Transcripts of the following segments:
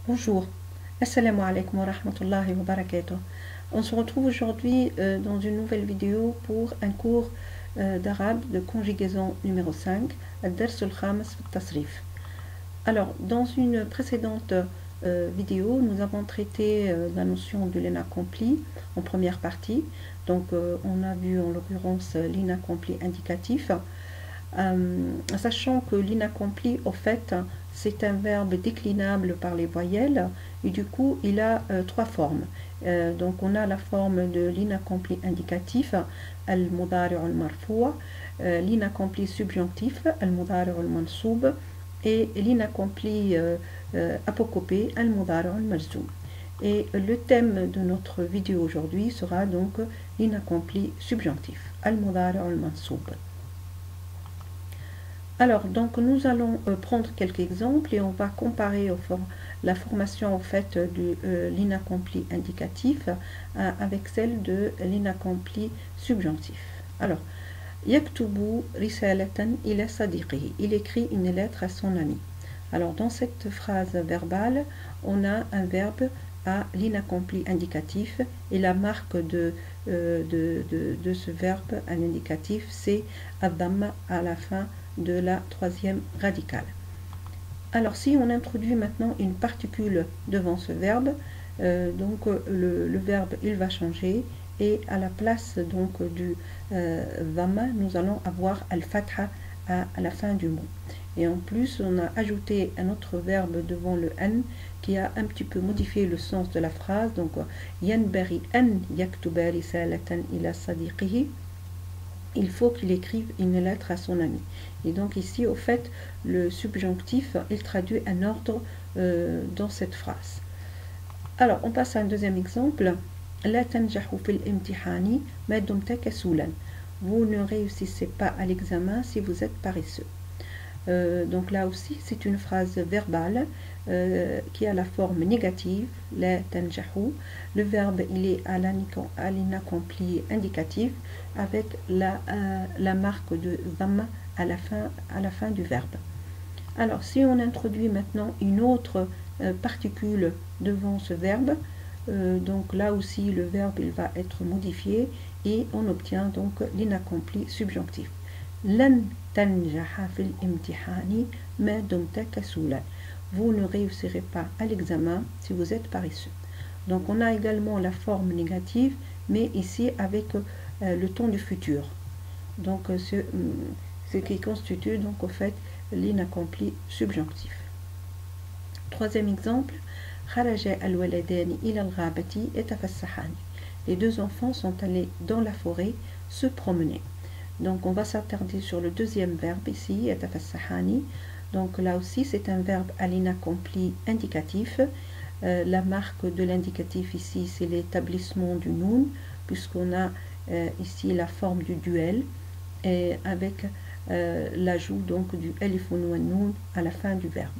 Bonjour, assalamu alaikum wa rahmatullahi wa barakatuh. On se retrouve aujourd'hui dans une nouvelle vidéo pour un cours d'arabe de conjugaison numéro 5, Ad-Dars al-Khamis fi Tasrif. Alors, dans une précédente vidéo, nous avons traité la notion de l'inaccompli en première partie. Donc, on a vu en l'occurrence l'inaccompli indicatif. Sachant que l'inaccompli, au fait, c'est un verbe déclinable par les voyelles et du coup, il a trois formes. Donc, on a la forme de l'inaccompli indicatif, al-mudari' al-marfou', l'inaccompli subjonctif, al-mudari' al-mansoub, et l'inaccompli apocopé, al-mudari' al-majzoum. Et le thème de notre vidéo aujourd'hui sera donc l'inaccompli subjonctif, al-mudari' al-mansoub. Alors, donc nous allons prendre quelques exemples et on va comparer la formation en fait de l'inaccompli indicatif avec celle de l'inaccompli subjonctif. Alors, yaktubu risalatan ila sadiqihi. Il écrit une lettre à son ami. Alors, dans cette phrase verbale, on a un verbe à l'inaccompli indicatif et la marque de ce verbe à l'indicatif, c'est ad-damma à la fin de la troisième radicale. Alors si on introduit maintenant une particule devant ce verbe, donc le verbe il va changer et à la place donc du dhamma, nous allons avoir al-fatha à la fin du mot. Et en plus on a ajouté un autre verbe devant le an qui a un petit peu modifié le sens de la phrase. Donc yanbaghi an yaktuba risalatan ila sadiqihi. Il faut qu'il écrive une lettre à son ami. Et donc ici, au fait, le subjonctif, il traduit un ordre dans cette phrase. Alors, on passe à un deuxième exemple. La tanjahu fil imtihani ma dumta kasulan. Vous ne réussissez pas à l'examen si vous êtes paresseux. Donc là aussi, c'est une phrase verbale qui a la forme négative, la tanjahu. Le verbe, il est à l'inaccompli indicatif avec la marque de dhamma à la fin du verbe. Alors, si on introduit maintenant une autre particule devant ce verbe, donc là aussi, le verbe, il va être modifié et on obtient donc l'inaccompli subjonctif. Lan tanjaha fil imtihani ma dumta kasulan. Vous ne réussirez pas à l'examen si vous êtes paresseux. Donc on a également la forme négative, mais ici avec le ton du futur. Donc ce qui constitue donc au fait l'inaccompli subjonctif. Troisième exemple, kharaja al-waladani ila al-ghabati yatafassahani. Les deux enfants sont allés dans la forêt se promener. Donc on va s'attarder sur le deuxième verbe ici, yatafassahani. Donc là aussi c'est un verbe à l'inaccompli indicatif. La marque de l'indicatif ici c'est l'établissement du noun, puisqu'on a ici la forme du duel et avec l'ajout donc du alif ou noun à la fin du verbe.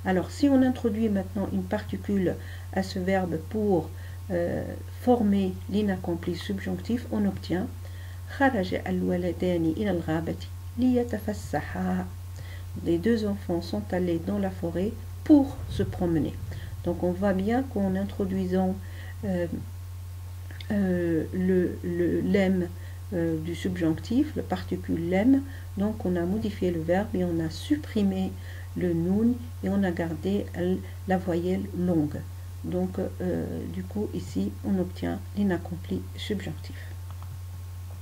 Alors si on introduit maintenant une particule à ce verbe pour former l'inaccompli subjonctif, on obtient kharaja al-waladani ila al-ghabati liyatafassaha. Les deux enfants sont allés dans la forêt pour se promener. Donc on voit bien qu'en introduisant le lemme du subjonctif, la particule lemme, donc on a modifié le verbe et on a supprimé le noun et on a gardé la voyelle longue. Donc du coup ici on obtient l'inaccompli subjonctif.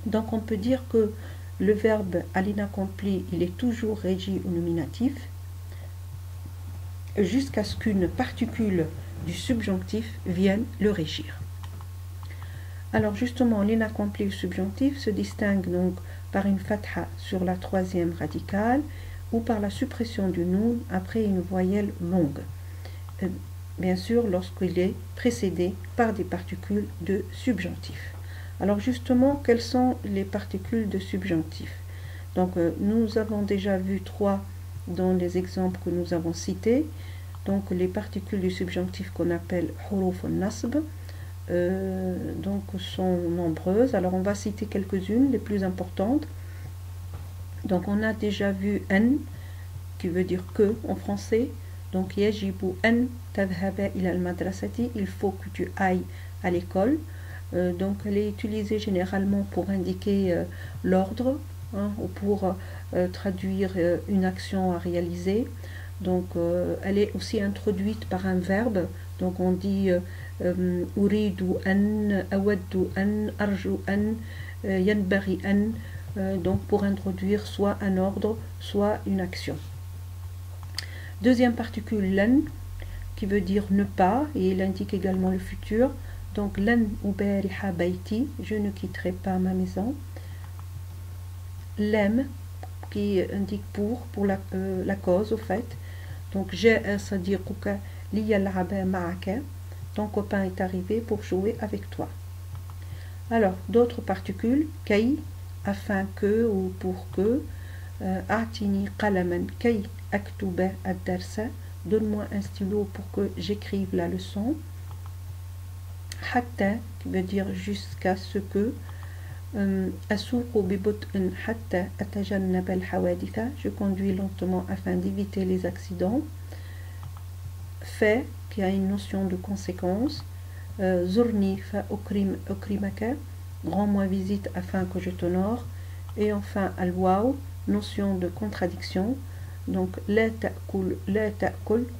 Donc on peut dire que le verbe à l'inaccompli, il est toujours régi au nominatif jusqu'à ce qu'une particule du subjonctif vienne le régir. Alors justement, l'inaccompli subjonctif se distingue donc par une fatha sur la troisième radicale ou par la suppression du noun après une voyelle longue. Bien sûr, lorsqu'il est précédé par des particules de subjonctif. Alors justement, quelles sont les particules de subjonctif? Donc nous avons déjà vu trois dans les exemples que nous avons cités. Donc les particules du subjonctif qu'on appelle huruf al-nasb donc sont nombreuses. Alors on va citer quelques-unes, les plus importantes. Donc on a déjà vu n qui veut dire que en français. Donc yajibu an tadhhaba ila al-madrasati, il faut que tu ailles à l'école. Donc elle est utilisée généralement pour indiquer l'ordre, hein, ou pour traduire une action à réaliser. Donc elle est aussi introduite par un verbe. Donc on dit uridu an, awaddu an, arju an, yanbaghi an, donc pour introduire soit un ordre, soit une action. Deuxième particule lan, qui veut dire ne pas, et il indique également le futur. Donc lan ubariha bayti, je ne quitterai pas ma maison. Lem, qui indique pour la cause au fait. Donc ja'a sadiquka liyal'aba ma'aka, ton copain est arrivé pour jouer avec toi. Alors d'autres particules, kay, afin que ou pour que, a'tini qalaman kay aktuba ad-darsa, donne-moi un stylo pour que j'écrive la leçon. Hatta, qui veut dire jusqu'à ce que. Asuqu bi but'in hatta atajannab al-hawaditha, je conduis lentement afin d'éviter les accidents. Fait, qui a une notion de conséquence. Zurni fa ukrimaka, rends-moi visite afin que je t'honore. Et enfin al-waw, notion de contradiction. Donc la ta'kul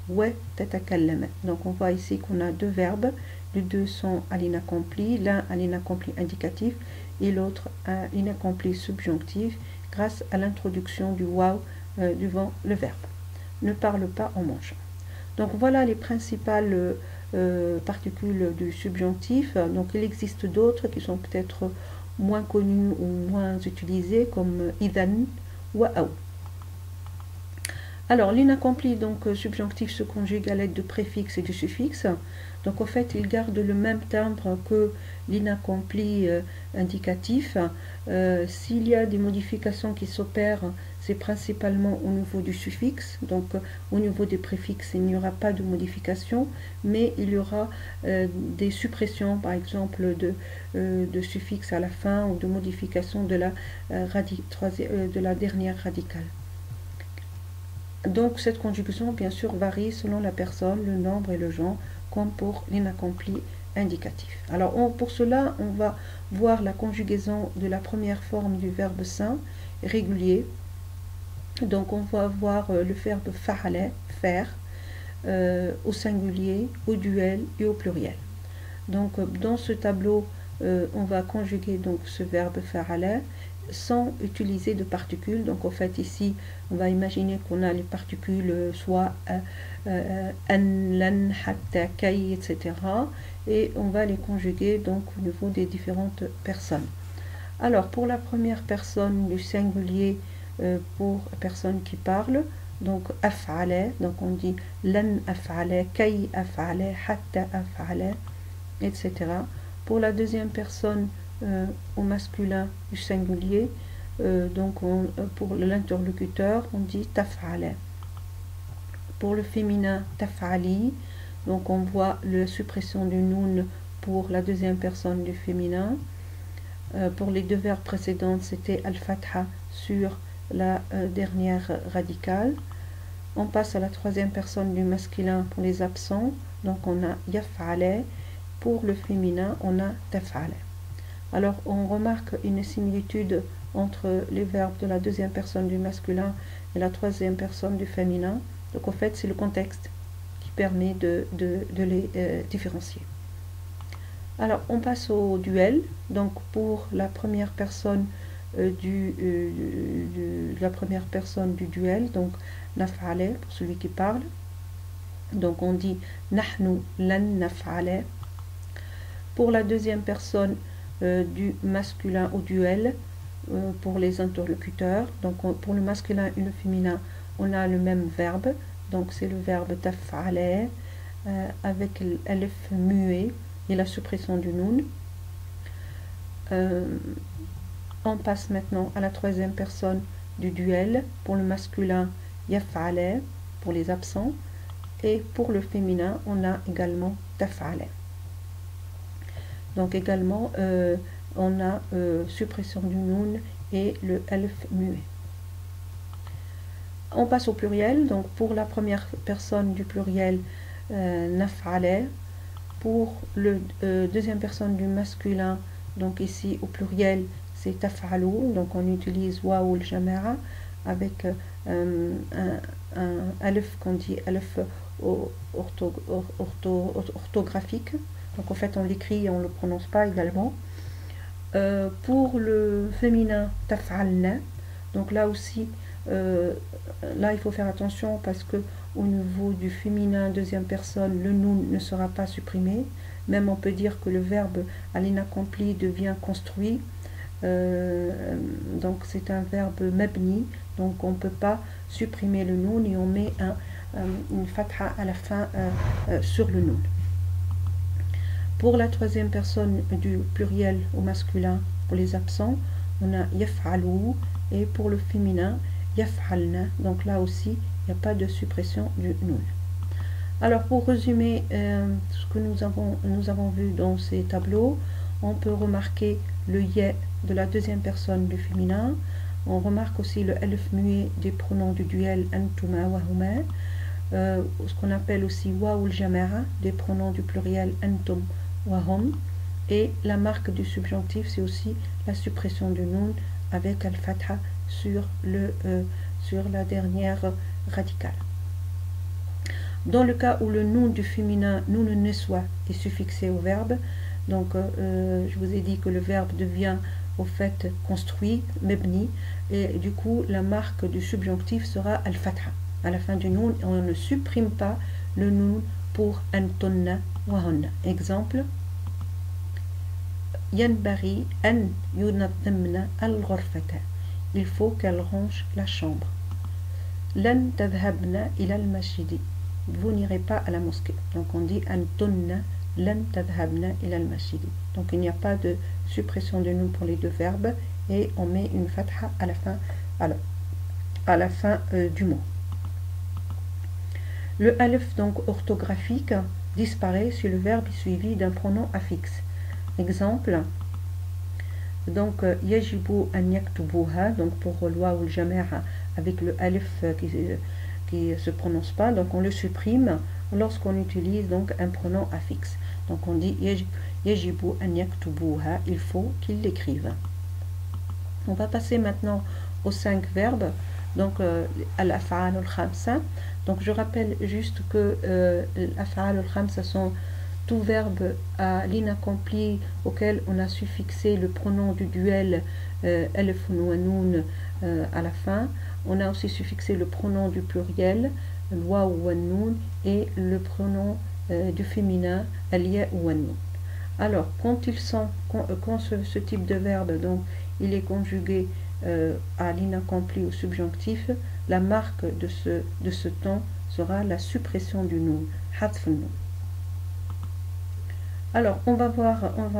wa tatakallama. Donc on voit ici qu'on a deux verbes, les deux sont à l'inaccompli, l'un à l'inaccompli indicatif et l'autre à l'inaccompli subjonctif, grâce à l'introduction du waw devant le verbe. Ne parle pas en mangeant. Donc voilà les principales particules du subjonctif. Donc il existe d'autres qui sont peut-être moins connues ou moins utilisées, comme idhan ou aw. Alors l'inaccompli donc subjonctif se conjugue à l'aide de préfixes et de suffixes. Donc en fait il garde le même timbre que l'inaccompli indicatif. S'il y a des modifications qui s'opèrent, c'est principalement au niveau du suffixe. Donc au niveau des préfixes il n'y aura pas de modification, mais il y aura des suppressions par exemple de suffixes à la fin, ou de modification de la dernière radicale. Donc cette conjugaison bien sûr varie selon la personne, le nombre et le genre, comme pour l'inaccompli indicatif. Alors pour cela on va voir la conjugaison de la première forme du verbe sain régulier. Donc on va voir le verbe fa'ala, faire, au singulier, au duel et au pluriel. Donc dans ce tableau on va conjuguer donc ce verbe fa'ala sans utiliser de particules. Donc en fait ici on va imaginer qu'on a les particules soit an, lan, hatta, kay, etc. et on va les conjuguer donc au niveau des différentes personnes. Alors pour la première personne du singulier, pour personne qui parle, donc af'ala, donc on dit lan af'ala, kay af'ala, hatta af'ala, etc. Pour la deuxième personne au masculin du singulier, donc pour l'interlocuteur on dit taf'ala. Pour le féminin taf'ali, donc on voit la suppression du noun pour la deuxième personne du féminin. Pour les deux verbes précédents c'était al-fatha sur la dernière radicale. On passe à la troisième personne du masculin pour les absents, donc on a yaf'ala. Pour le féminin on a taf'ala. Alors on remarque une similitude entre les verbes de la deuxième personne du masculin et la troisième personne du féminin. Donc en fait c'est le contexte qui permet de les différencier. Alors on passe au duel. Donc pour la première personne du duel, donc naf'ala pour celui qui parle. Donc on dit nahnu lan naf'ala. Pour la deuxième personne du masculin au duel, pour les interlocuteurs, donc pour le masculin et le féminin on a le même verbe, donc c'est le verbe taf'ala avec l'alif muet et la suppression du noun. On passe maintenant à la troisième personne du duel. Pour le masculin yaf'ala pour les absents, et pour le féminin on a également taf'ala. Donc également on a suppression du noun et le alif muet. On passe au pluriel. Donc pour la première personne du pluriel, naf'ala. Pour le deuxième personne du masculin, donc ici au pluriel, c'est taf'alou. Donc on utilise waoul jama'a avec un alif qu'on dit alif orthographique. Donc en fait on l'écrit et on ne le prononce pas également. Pour le féminin, taf'alna. Donc là aussi, là il faut faire attention parce que au niveau du féminin deuxième personne, le noun ne sera pas supprimé. Même on peut dire que le verbe à l'inaccompli devient construit. Donc c'est un verbe mabni. Donc on ne peut pas supprimer le noun et on met une fatha à la fin sur le noun. Pour la troisième personne du pluriel au masculin, pour les absents, on a yaf'alou, et pour le féminin, yaf'alna. Donc là aussi, il n'y a pas de suppression du noun. Alors pour résumer ce que nous avons vu dans ces tableaux, on peut remarquer le ya de la deuxième personne du féminin. On remarque aussi le alif muet des pronoms du duel antuma wa huma. Ce qu'on appelle aussi waoul jama'a des pronoms du pluriel antum wa hum. Et la marque du subjonctif, c'est aussi la suppression du noun avec al-fatha sur la dernière radicale. Dans le cas où le noun du féminin, noun neswa, est suffixé au verbe, donc je vous ai dit que le verbe devient au fait construit, mebni, et du coup la marque du subjonctif sera al-fatha à la fin du noun, et on ne supprime pas le noun pour antonna wa honna. Exemple, yanbaghi an yunaddimna al-ghurfata. Il faut qu'elle range la chambre. Lan tadhhabna ila al-masjidi. Vous n'irez pas à la mosquée. Donc on dit antunna lan tadhhabna ila al-masjidi. Donc il n'y a pas de suppression de noun pour les deux verbes et on met une fatha à la fin du mot. Le alif donc orthographique disparaît si le verbe est suivi d'un pronom affixe. Exemple, donc yajibu an yaktubuha, donc pour le waw ou le jama'a avec le alif qui se prononce pas, donc on le supprime lorsqu'on utilise donc un pronom affixe. Donc on dit yajibu an yaktubuha, il faut qu'ils l'écrivent. On va passer maintenant aux 5 verbes, donc al-af'al al-khamsa. Donc je rappelle juste que al-af'al al-khamsa sont tout verbe à l'inaccompli auquel on a suffixé le pronom du duel alif ou noun à la fin. On a aussi suffixé le pronom du pluriel, wa ou noun, et le pronom du féminin, al-ya ou noun. Alors, quand ce type de verbe, donc, il est conjugué à l'inaccompli au subjonctif, la marque de ce temps sera la suppression du noun, hadf noun. Alors, on va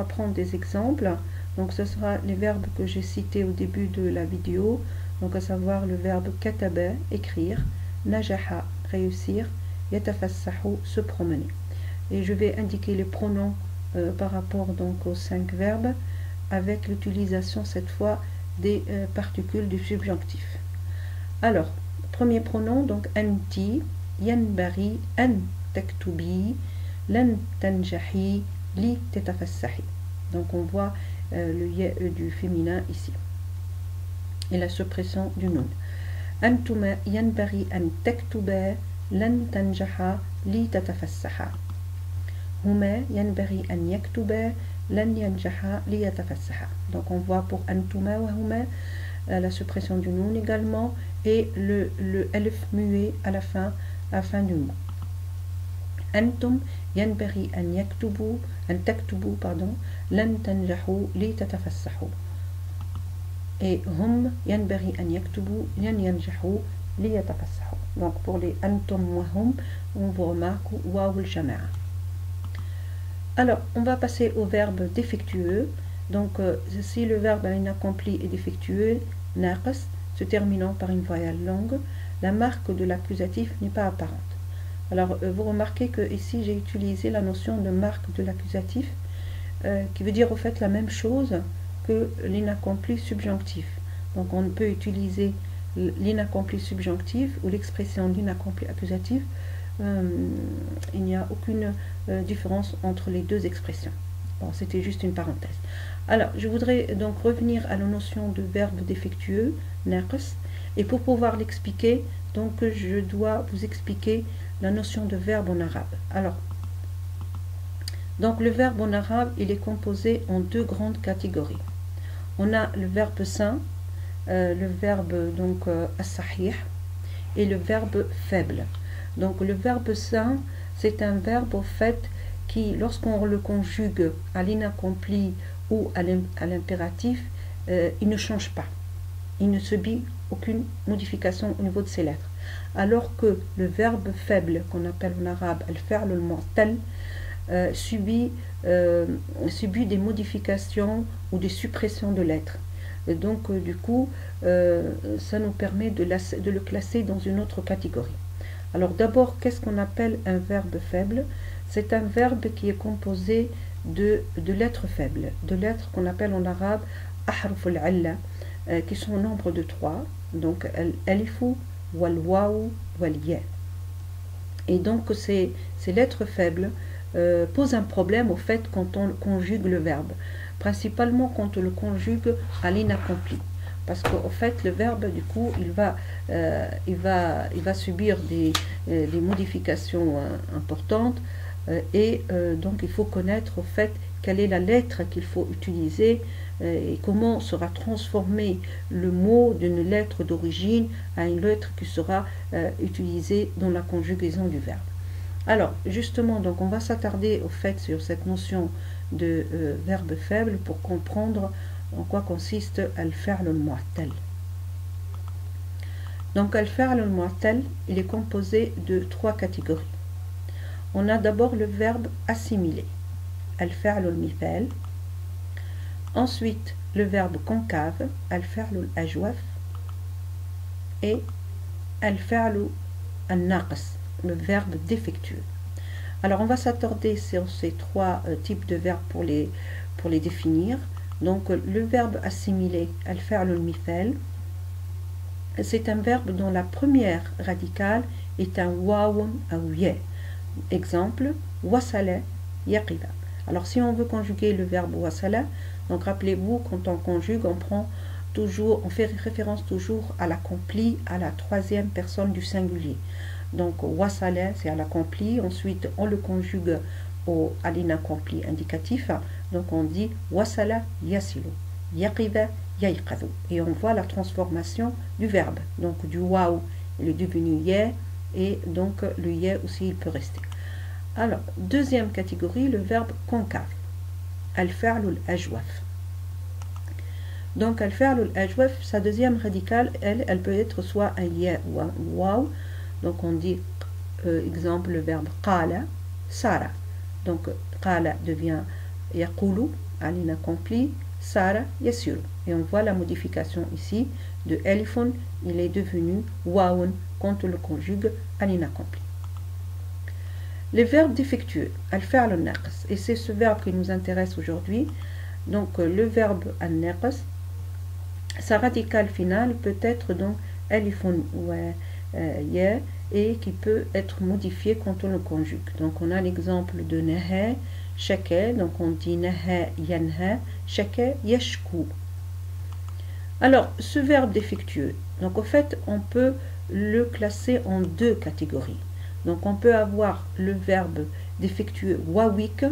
prendre des exemples. Donc, ce sera les verbes que j'ai cités au début de la vidéo. Donc, à savoir le verbe kataba, écrire, najaha, réussir, yatafassahu, se promener. Et je vais indiquer les pronoms par rapport donc aux 5 verbes avec l'utilisation cette fois des particules du subjonctif. Alors, premier pronom, donc anti, yanbari, an taktubi, lan tanjahi, li tatafassahi. Donc on voit le ya du féminin ici. Et la suppression du noun. Antuma yanbari an taktuba, lan tanjaha, li tatafassaha. Huma yanbari an yaktuba, lan yanjaha, li yatafassaha. Donc on voit pour antuma wa huma la suppression du noun également et le alif muet à la fin du mot. Antum yanbaghi an taktubu pardon, lan tanjahu li tatafassahu. Et hum yanbaghi an yaktubu lan yanjahu li yatafassahu. Donc pour les antum wa hum, on vous remarque waw al jama'a. Alors, on va passer au verbe défectueux. Donc, si le verbe à l'inaccompli est défectueux, naqas, se terminant par une voyelle longue, la marque de l'accusatif n'est pas apparente. Alors, vous remarquez que ici j'ai utilisé la notion de marque de l'accusatif, qui veut dire au fait la même chose que l'inaccompli subjonctif. Donc, on peut utiliser l'inaccompli subjonctif ou l'expression l'inaccompli accusatif, il n'y a aucune différence entre les deux expressions. Bon, c'était juste une parenthèse. Alors, je voudrais donc revenir à la notion de verbe défectueux, naqs, et pour pouvoir l'expliquer, donc je dois vous expliquer la notion de verbe en arabe. Alors, donc le verbe en arabe, il est composé en deux grandes catégories. On a le verbe sain, le verbe donc as-sahih, et le verbe faible. Donc le verbe sain, c'est un verbe au fait qui, lorsqu'on le conjugue à l'inaccompli ou à l'impératif, il ne change pas. Il ne subit aucune modification au niveau de ses lettres. Alors que le verbe faible, qu'on appelle en arabe al-fi'l al-mu'tal, subit des modifications ou des suppressions de lettres. Et donc du coup, ça nous permet de le classer dans une autre catégorie. Alors d'abord, qu'est-ce qu'on appelle un verbe faible? C'est un verbe qui est composé de lettres faibles, de lettres qu'on appelle en arabe ahruf al-'alla, qui sont au nombre de 3, donc al-alifu, wal-waw, wal-ya. Et donc ces lettres faibles posent un problème au fait quand on conjugue le verbe, principalement quand on le conjugue à l'inaccompli. Parce qu'au fait, le verbe, du coup, il va subir des modifications importantes et donc il faut connaître au fait quelle est la lettre qu'il faut utiliser et comment sera transformé le mot d'une lettre d'origine à une lettre qui sera utilisée dans la conjugaison du verbe. Alors, justement, donc on va s'attarder au fait sur cette notion de verbe faible pour comprendre en quoi consiste al-fi'l al-mu'tal. Donc al-fi'l al-mu'tal, il est composé de 3 catégories. On a d'abord le verbe assimiler, al-fi'l al-mithal. Ensuite, le verbe concave, al-fi'l al-ajwaf. Et al-fi'l al-naqs, le verbe défectueux. Alors on va s'attarder sur ces 3 types de verbes pour les définir. Donc le verbe assimiler, al-fi'l al-mithal, c'est un verbe dont la première radicale est un waw ou ya. Exemple, wasala yaqiba. Alors si on veut conjuguer le verbe wasala, donc rappelez-vous, quand on conjugue, on fait référence toujours à l'accompli, à la 3e personne du singulier. Donc wasala, c'est à l'accompli, ensuite on le conjugue à l'inaccompli indicatif, donc on dit wasala yasilu, yaqiba yaiqadu, et on voit la transformation du verbe, donc du waw il est devenu ya, et donc le ya aussi il peut rester. Alors, deuxième catégorie, le verbe concave, al-fi'l al-ajwaf. Donc al-fi'l al-ajwaf, sa deuxième radicale, elle peut être soit un ya ou un waw. Donc on dit, exemple, le verbe qala, sara. Donc qala devient yaqulu à l'inaccompli, sara yasiru. Et on voit la modification ici de alifun, il est devenu wawun quand on le conjugue à l'inaccompli. Les verbes défectueux, al-fi'l al-naqs, et c'est ce verbe qui nous intéresse aujourd'hui. Donc le verbe al-naqs, sa radicale finale peut être donc alifun ou ya, et qui peut être modifié quand on le conjugue. Donc on a l'exemple de naha, shaka, donc on dit naha yanha, shaka yashku. Alors ce verbe défectueux, donc au fait on peut le classer en 2 catégories. Donc on peut avoir le verbe défectueux wawik,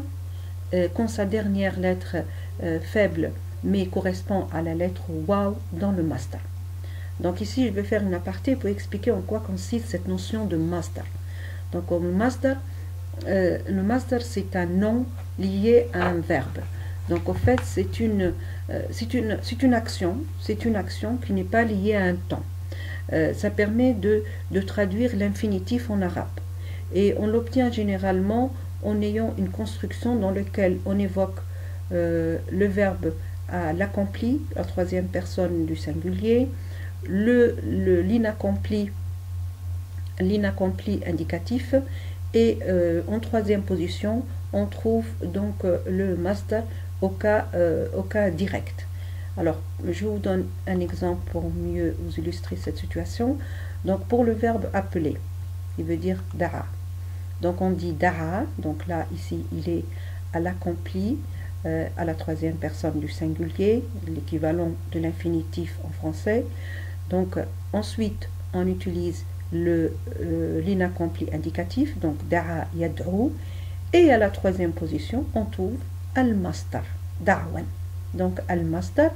quand sa dernière lettre faible mais correspond à la lettre waw dans le masdar. Donc ici je vais faire une aparté pour expliquer en quoi consiste cette notion de masdar. Donc le masdar c'est un nom lié à un verbe. Donc au fait c'est une action qui n'est pas liée à un temps. Ça permet de traduire l'infinitif en arabe. Et on l'obtient généralement en ayant une construction dans laquelle on évoque le verbe à l'accompli, la 3e personne du singulier, l'inaccompli indicatif, et en 3e position, on trouve donc le masdar au cas direct. Alors, je vous donne un exemple pour mieux vous illustrer cette situation. Donc, pour le verbe appeler, il veut dire da'a. Donc, on dit da'a. Donc là, ici, il est à l'accompli, à la troisième personne du singulier, l'équivalent de l'infinitif en français. Donc, ensuite, on utilise l'inaccompli indicatif, donc da'a yad'u. Et à la troisième position, on trouve al-masdar, da'wan. Donc, al-masdar,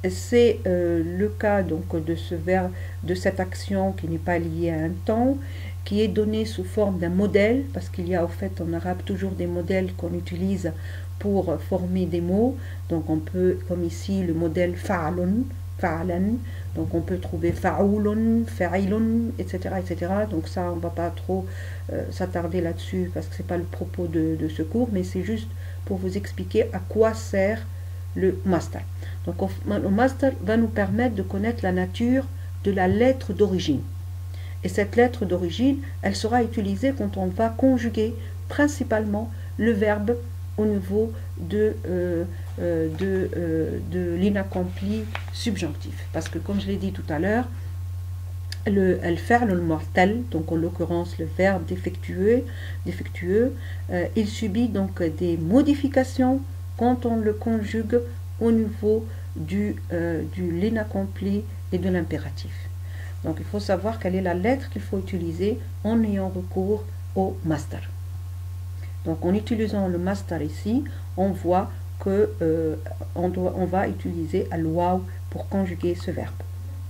c'est le cas donc, de ce verbe, de cette action qui n'est pas liée à un temps, qui est donnée sous forme d'un modèle, parce qu'il y a au fait en arabe toujours des modèles qu'on utilise pour former des mots. Donc on peut, comme ici, le modèle fa'alun, fa'alan, donc on peut trouver fa'oulun, fa'ilun, etc., etc. Donc ça, on ne va pas trop s'attarder là-dessus, parce que ce n'est pas le propos de ce cours, mais c'est juste pour vous expliquer à quoi sert le masdar. Donc le masdar va nous permettre de connaître la nature de la lettre d'origine. Et cette lettre d'origine, elle sera utilisée quand on va conjuguer principalement le verbe au niveau de l'inaccompli subjonctif. Parce que comme je l'ai dit tout à l'heure, le al-fi'l al-mu'tal, donc en l'occurrence le verbe défectueux, il subit donc des modifications quand on le conjugue au niveau de l'inaccompli et de l'impératif. Donc il faut savoir quelle est la lettre qu'il faut utiliser en ayant recours au masdar. Donc en utilisant le masdar ici, on voit que on va utiliser al-waw pour conjuguer ce verbe.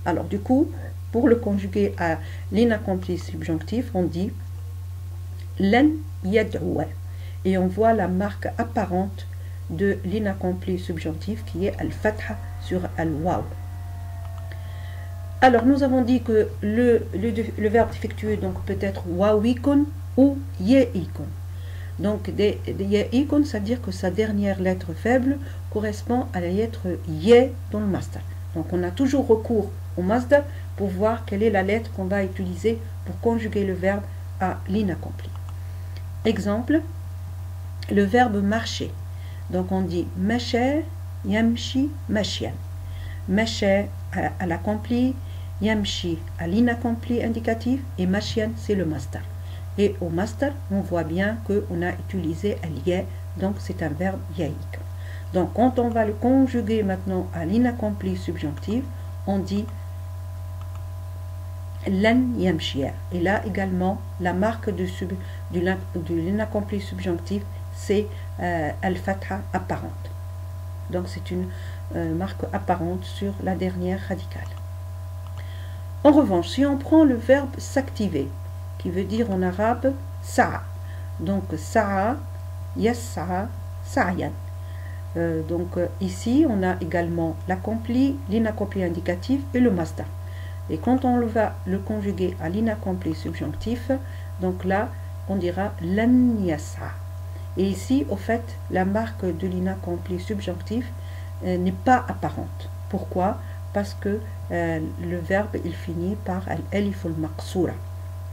Alors du coup, pour le conjuguer à l'inaccompli subjonctif, on dit lan yad'u. Et on voit la marque apparente de l'inaccompli subjonctif qui est al-fatha sur al-waw. Alors nous avons dit que le verbe défectueux donc peut être wawikun ou ye'ikun. Donc ye'ikun, ça veut dire que sa dernière lettre faible correspond à la lettre ye dans le masdar. Donc on a toujours recours au masdar pour voir quelle est la lettre qu'on va utiliser pour conjuguer le verbe à l'inaccompli. Exemple, le verbe marcher. Donc on dit masha, yamshi, mashyan. Masha à l'accompli, yamshi à l'inaccompli indicatif et mashyan c'est le masdar. Et au masdar, on voit bien qu'on a utilisé al-ya, donc c'est un verbe yaïk. Donc quand on va le conjuguer maintenant à l'inaccompli subjonctif, on dit lan yamshia. Et là également, la marque de l'inaccompli subjonctif, c'est al-fatha apparente. Donc c'est une marque apparente sur la dernière radicale. En revanche, si on prend le verbe s'activer, qui veut dire en arabe sa'a, donc sa'a, yassa'a, sa'yan. Donc ici, on a également l'accompli, l'inaccompli indicatif et le masdar. Et quand on va le conjuguer à l'inaccompli subjonctif, donc là, on dira lan yassa'a. Et ici, au fait, la marque de l'inaccompli subjonctif n'est pas apparente. Pourquoi? Parce que le verbe, il finit par al-alif al-maqsoura.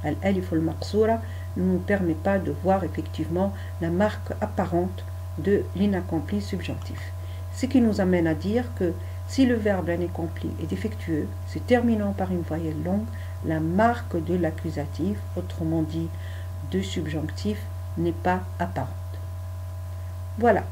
Al-alif al-maqsoura ne nous permet pas de voir effectivement la marque apparente de l'inaccompli subjonctif. Ce qui nous amène à dire que si le verbe inaccompli est défectueux, se terminant par une voyelle longue, la marque de l'accusatif, autrement dit de subjonctif, n'est pas apparente. Voilà.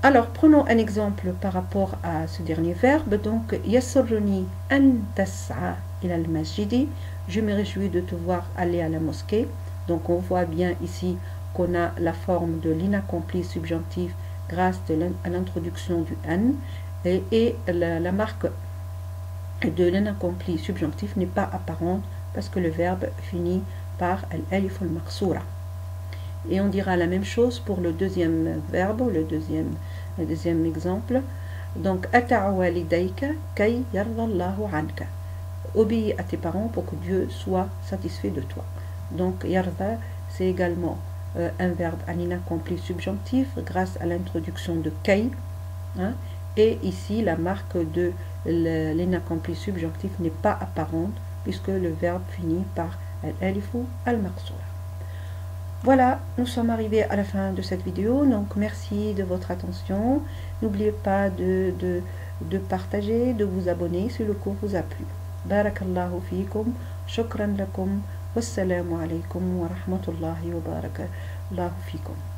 Alors, prenons un exemple par rapport à ce dernier verbe. Donc, yasurruni an tas'a ila al-masjidi. Je me réjouis de te voir aller à la mosquée. Donc, on voit bien ici qu'on a la forme de l'inaccompli subjonctif grâce à l'introduction du an. Et la marque de l'inaccompli subjonctif n'est pas apparente parce que le verbe finit par al-alif al-maqsoura. Et on dira la même chose pour le deuxième verbe, le deuxième exemple. Donc, ata'a walidayka kay yardallahu anka. Obéis à tes parents pour que Dieu soit satisfait de toi. Donc, yarda, c'est également un verbe à l'inaccompli subjonctif grâce à l'introduction de kay. Hein, et ici, la marque de l'inaccompli subjonctif n'est pas apparente puisque le verbe finit par al-alifu al-maqsoura. Voilà, nous sommes arrivés à la fin de cette vidéo, donc merci de votre attention. N'oubliez pas de partager, de vous abonner si le cours vous a plu. Barakallahu fikum, shukran lakum, wassalamu alaikum wa rahmatullahi wa barakatuh fikum.